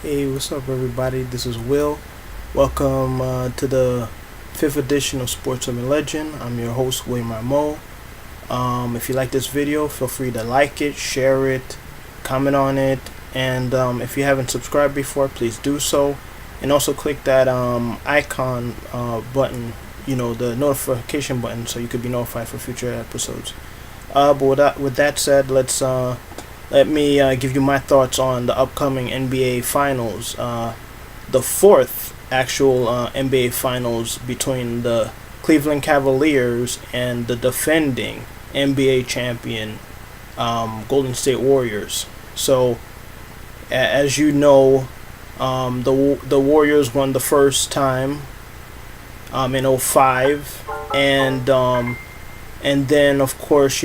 Hey, what's up, everybody? This is Will. Welcome to the fifth edition of Sports Urban Legend. I'm your host, William Rameau. If you like this video, feel free to like it, share it, comment on it, and if you haven't subscribed before, please do so. And also click that icon button, the notification button, so you could be notified for future episodes. But with that said, let me give you my thoughts on the upcoming NBA Finals. The fourth actual NBA Finals between the Cleveland Cavaliers and the defending NBA champion Golden State Warriors. So, as you know, the Warriors won the first time in '05, and then of course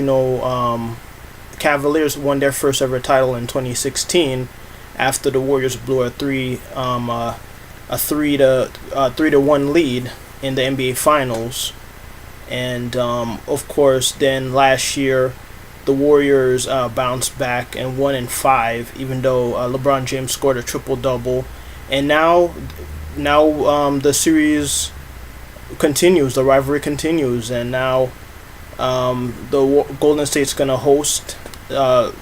Cavaliers won their first ever title in 2016 after the Warriors blew a 3-1 lead in the NBA Finals, and of course then last year the Warriors bounced back and won in 5, even though LeBron James scored a triple double, and now the series continues, the rivalry continues, and now Golden State's gonna host, at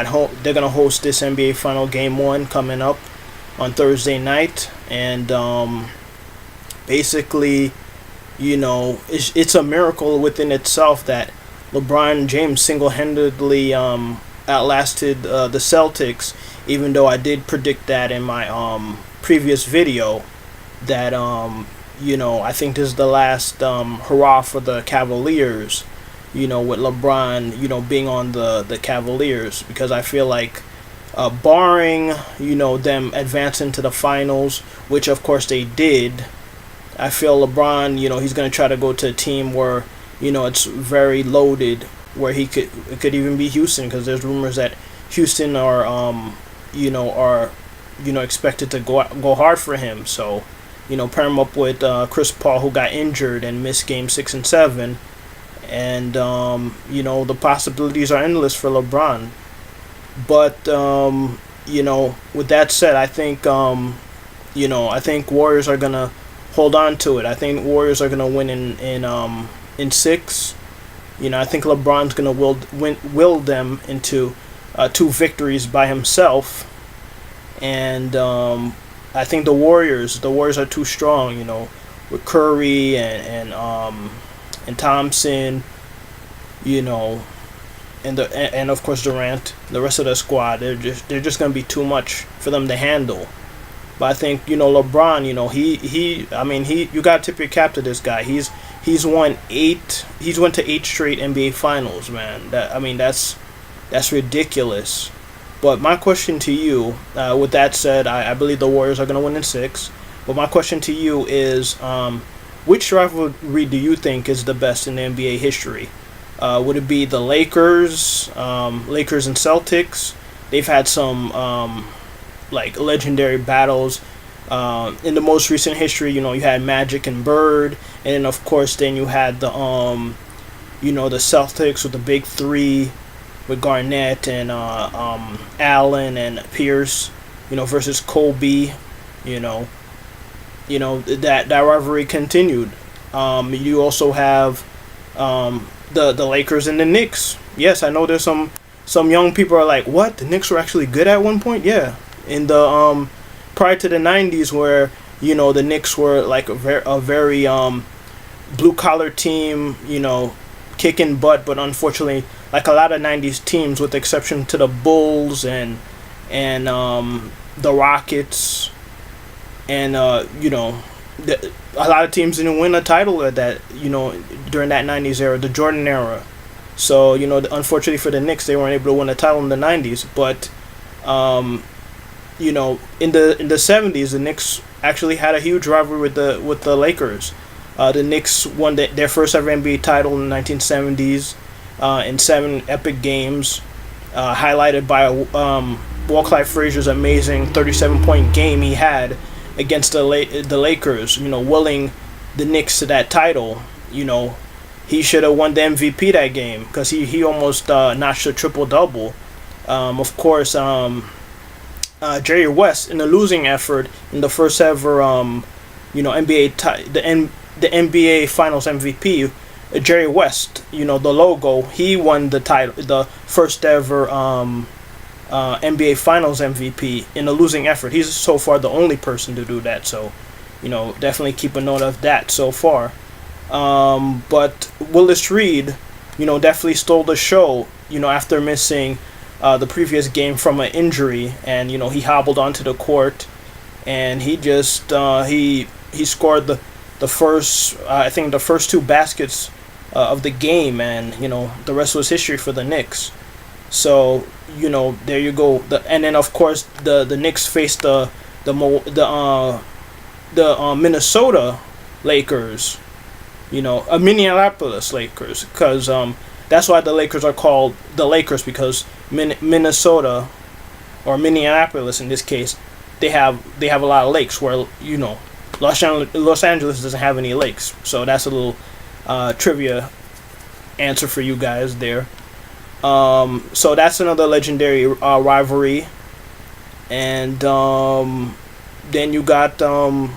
home. They're gonna host this NBA Final Game 1 coming up on Thursday night, and basically, it's a miracle within itself that LeBron James single-handedly outlasted the Celtics. Even though I did predict that in my previous video, that I think this is the last hurrah for the Cavaliers, with LeBron, being on the Cavaliers, because I feel like, barring, them advancing to the finals, which of course they did, I feel LeBron, he's going to try to go to a team where, it's very loaded, where it could even be Houston, because there's rumors that Houston are expected to go hard for him. So, pair him up with Chris Paul, who got injured and missed Game 6 and 7. And, the possibilities are endless for LeBron. But, with that said, I think Warriors are going to hold on to it. I think Warriors are going to win in 6. I think LeBron's going to will them into 2 victories by himself. And, I think the Warriors are too strong, with Curry and Thompson, and of course Durant, the rest of the squad. They're just gonna be too much for them to handle. But I think LeBron, you gotta tip your cap to this guy. He's won 8. He's went to 8 straight NBA Finals, man. That's ridiculous. But my question to you, with that said, I believe the Warriors are going to win in 6. But my question to you is, which rivalry do you think is the best in the NBA history? Would it be the Lakers and Celtics? They've had some legendary battles. In the most recent history, you had Magic and Bird, and then of course then you had the the Celtics with the big 3, with Garnett and Allen and Pierce, versus Kobe, that rivalry continued. You also have the Lakers and the Knicks. Yes, I know there's some young people are like, what? The Knicks were actually good at one point? Yeah, in the prior to the '90s, where the Knicks were like a very blue collar team, kicking butt, but unfortunately, like a lot of '90s teams, with the exception to the Bulls and the Rockets, and a lot of teams didn't win a title at that during that '90s era, the Jordan era. So unfortunately for the Knicks, they weren't able to win a title in the '90s. But in the '70s, the Knicks actually had a huge rivalry with the Lakers. The Knicks won their first ever NBA title in the 1970s. In 7 epic games, highlighted by Walt Frazier's amazing 37-point game he had against the Lakers, willing the Knicks to that title. He should have won the MVP that game, because he almost notched a triple-double. Of course, Jerry West in a losing effort in the first ever the NBA Finals MVP. Jerry West, the logo, he won the title, the first ever NBA Finals MVP in a losing effort. He's so far the only person to do that. So, definitely keep a note of that so far. But Willis Reed, definitely stole the show. After missing the previous game from an injury, and he hobbled onto the court, and he just he scored the first I think the first two baskets of the game, and the rest was history for the Knicks. So there you go. And then of course the Knicks faced the Minnesota Lakers, Minneapolis Lakers, because that's why the Lakers are called the Lakers, because Minnesota, or Minneapolis in this case, they have a lot of lakes, where Los Angeles doesn't have any lakes. So that's a little trivia answer for you guys there. So that's another legendary rivalry, and then you got I'm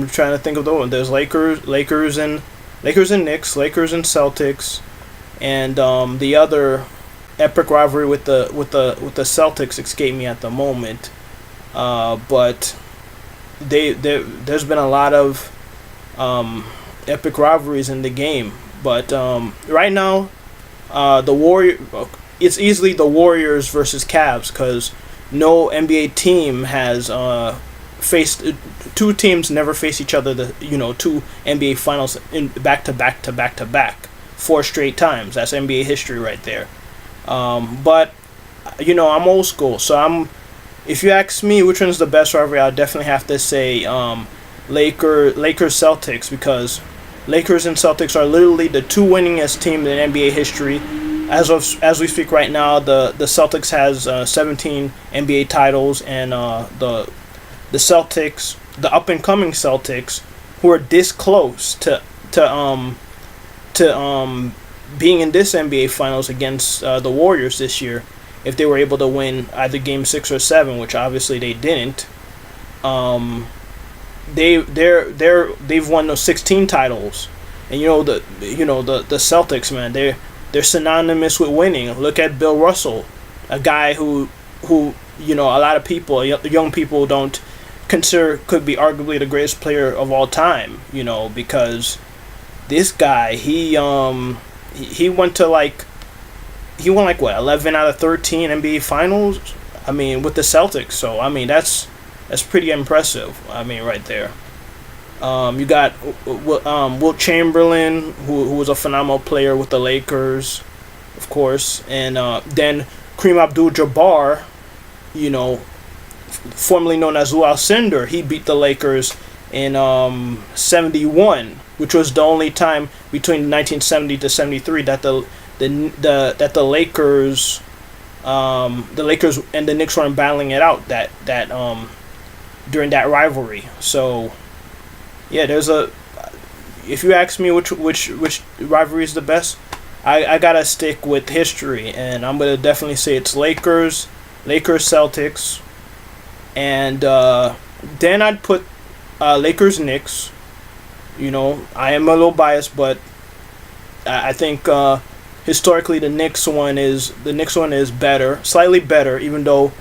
trying to think of the one. There's Lakers and Knicks, Lakers and Celtics, and the other epic rivalry with the Celtics escape me at the moment. But there's been a lot of epic rivalries in the game. But right now, it's easily the Warriors versus Cavs, because no NBA team has faced, two teams never face each other, two NBA finals in back to back 4 straight times. That's NBA history right there. But I'm old school, so if you ask me which one's the best rivalry, I'll definitely have to say Lakers Celtics, because Lakers and Celtics are literally the two winningest teams in NBA history. As we speak right now, the Celtics has 17 NBA titles, and the Celtics, the up and coming Celtics, who are this close to being in this NBA Finals against the Warriors this year, if they were able to win either Game 6 or 7, which obviously they didn't. They've won those 16 titles, and the Celtics, man, they're synonymous with winning. Look at Bill Russell, a guy who a lot of people, young people, don't consider could be arguably the greatest player of all time. Because this guy, he went to he won 11 out of 13 NBA Finals. I mean, with the Celtics. So I mean, that's pretty impressive. I mean, right there. You got Wilt Chamberlain, who was a phenomenal player with the Lakers, of course, and then Kareem Abdul-Jabbar, formerly known as Lou Alcindor, he beat the Lakers in 71, which was the only time between 1970 to 73 that the Lakers and the Knicks weren't battling it out during that rivalry. So yeah, if you ask me which rivalry is the best, I gotta stick with history, and I'm gonna definitely say it's Lakers Celtics, and then I'd put Lakers Knicks. I am a little biased, but I think historically the Knicks one is better, slightly better, even though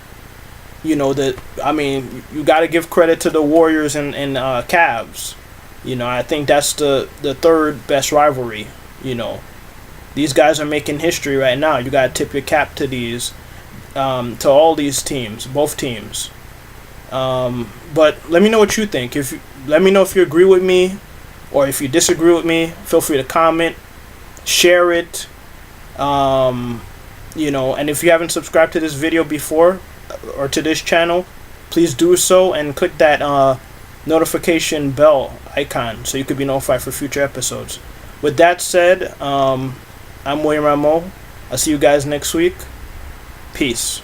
you got to give credit to the Warriors and Cavs. I think that's the third best rivalry. These guys are making history right now. You got to tip your cap to these, to all these teams, both teams. But let me know what you think. Let me know if you agree with me, or if you disagree with me. Feel free to comment, share it. And if you haven't subscribed to this video before, or to this channel, please do so, and click that notification bell icon so you could be notified for future episodes. With that said, I'm William Rameau. I'll see you guys next week. Peace.